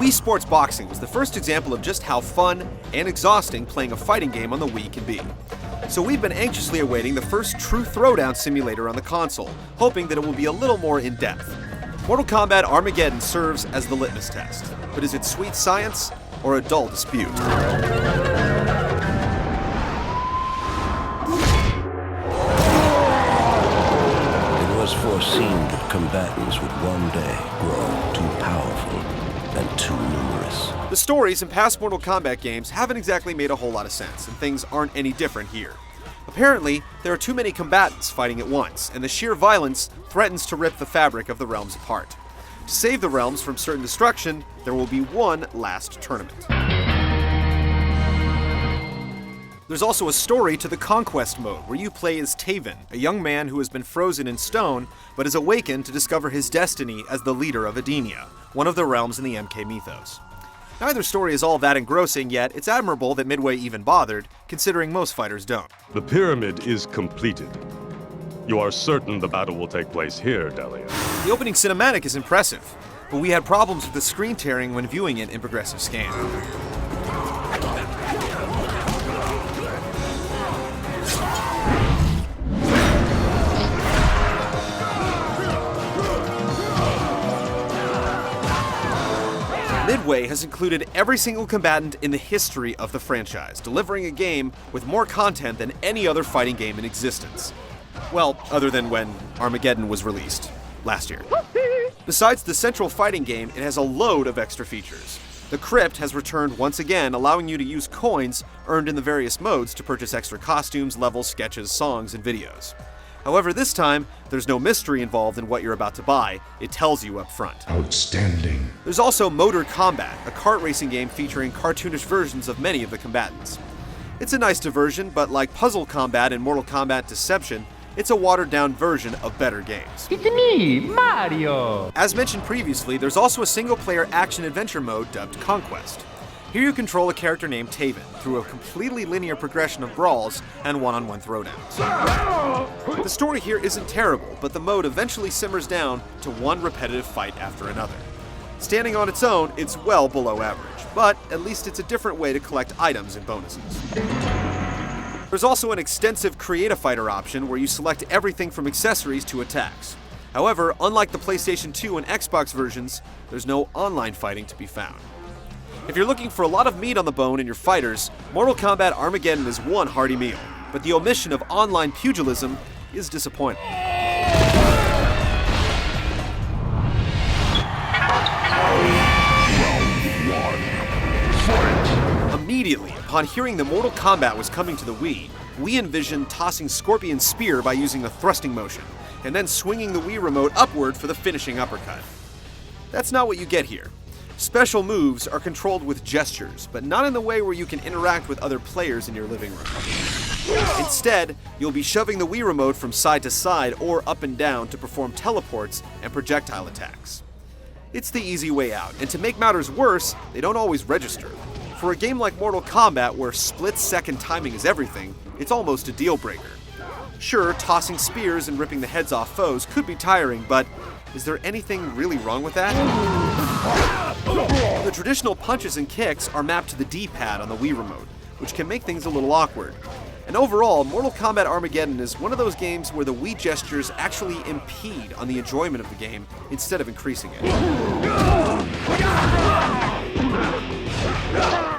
Wii Sports Boxing was the first example of just how fun and exhausting playing a fighting game on the Wii can be. So we've been anxiously awaiting the first true throwdown simulator on the console, hoping that it will be a little more in-depth. Mortal Kombat Armageddon serves as the litmus test, but is it sweet science or a dull dispute? It was foreseen that combatants would one day grow too powerful and too numerous. The stories in past Mortal Kombat games haven't exactly made a whole lot of sense, and things aren't any different here. Apparently, there are too many combatants fighting at once, and the sheer violence threatens to rip the fabric of the realms apart. To save the realms from certain destruction, there will be one last tournament. There's also a story to the Conquest mode, where you play as Taven, a young man who has been frozen in stone, but is awakened to discover his destiny as the leader of Edenia, one of the realms in the MK mythos. Neither story is all that engrossing, yet it's admirable that Midway even bothered, considering most fighters don't. The pyramid is completed. You are certain the battle will take place here, Delia. The opening cinematic is impressive, but we had problems with the screen tearing when viewing it in progressive scan. Midway has included every single combatant in the history of the franchise, delivering a game with more content than any other fighting game in existence. Well, other than when Armageddon was released last year. Besides the central fighting game, it has a load of extra features. The Crypt has returned once again, allowing you to use coins earned in the various modes to purchase extra costumes, levels, sketches, songs, and videos. However, this time, there's no mystery involved in what you're about to buy. It tells you up front. Outstanding. There's also Motor Combat, a kart racing game featuring cartoonish versions of many of the combatants. It's a nice diversion, but like Puzzle Combat and Mortal Kombat Deception, it's a watered-down version of better games. It's me, Mario! As mentioned previously, there's also a single-player action-adventure mode dubbed Conquest. Here you control a character named Taven through a completely linear progression of brawls and one-on-one throwdowns. The story here isn't terrible, but the mode eventually simmers down to one repetitive fight after another. Standing on its own, it's well below average, but at least it's a different way to collect items and bonuses. There's also an extensive Create a Fighter option where you select everything from accessories to attacks. However, unlike the PlayStation 2 and Xbox versions, there's no online fighting to be found. If you're looking for a lot of meat on the bone in your fighters, Mortal Kombat Armageddon is one hearty meal, but the omission of online pugilism is disappointing. Immediately upon hearing that Mortal Kombat was coming to the Wii, we envisioned tossing Scorpion's spear by using the thrusting motion, and then swinging the Wii remote upward for the finishing uppercut. That's not what you get here. Special moves are controlled with gestures, but not in the way where you can interact with other players in your living room. Instead, you'll be shoving the Wii remote from side to side or up and down to perform teleports and projectile attacks. It's the easy way out, and to make matters worse, they don't always register. For a game like Mortal Kombat, where split-second timing is everything, it's almost a deal-breaker. Sure, tossing spears and ripping the heads off foes could be tiring, but is there anything really wrong with that? The traditional punches and kicks are mapped to the D-pad on the Wii remote, which can make things a little awkward. And overall, Mortal Kombat Armageddon is one of those games where the Wii gestures actually impede on the enjoyment of the game instead of increasing it.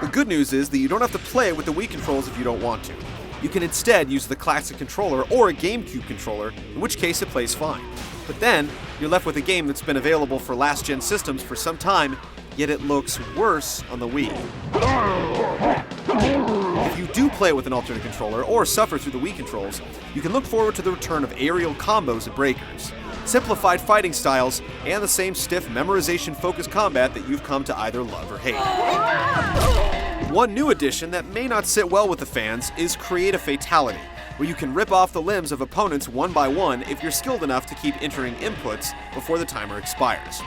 The good news is that you don't have to play with the Wii controls if you don't want to. You can instead use the classic controller or a GameCube controller, in which case it plays fine. But then, you're left with a game that's been available for last-gen systems for some time, yet it looks worse on the Wii. If you do play with an alternate controller or suffer through the Wii controls, you can look forward to the return of aerial combos and breakers, simplified fighting styles, and the same stiff memorization-focused combat that you've come to either love or hate. One new addition that may not sit well with the fans is Create a Fatality, where you can rip off the limbs of opponents one by one if you're skilled enough to keep entering inputs before the timer expires.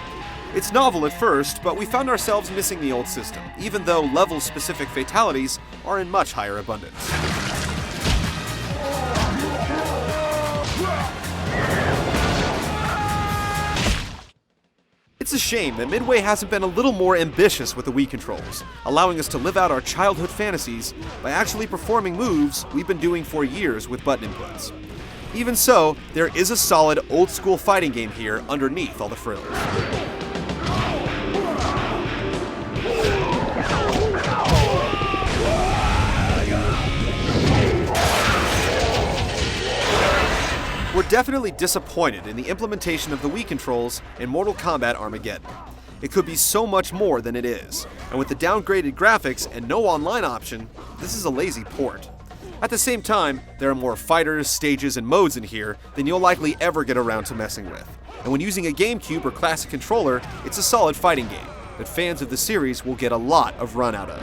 It's novel at first, but we found ourselves missing the old system, even though level-specific fatalities are in much higher abundance. It's a shame that Midway hasn't been a little more ambitious with the Wii controls, allowing us to live out our childhood fantasies by actually performing moves we've been doing for years with button inputs. Even so, there is a solid old-school fighting game here underneath all the frills. We're definitely disappointed in the implementation of the Wii controls in Mortal Kombat Armageddon. It could be so much more than it is, and with the downgraded graphics and no online option, this is a lazy port. At the same time, there are more fighters, stages, and modes in here than you'll likely ever get around to messing with. And when using a GameCube or classic controller, it's a solid fighting game that fans of the series will get a lot of run out of.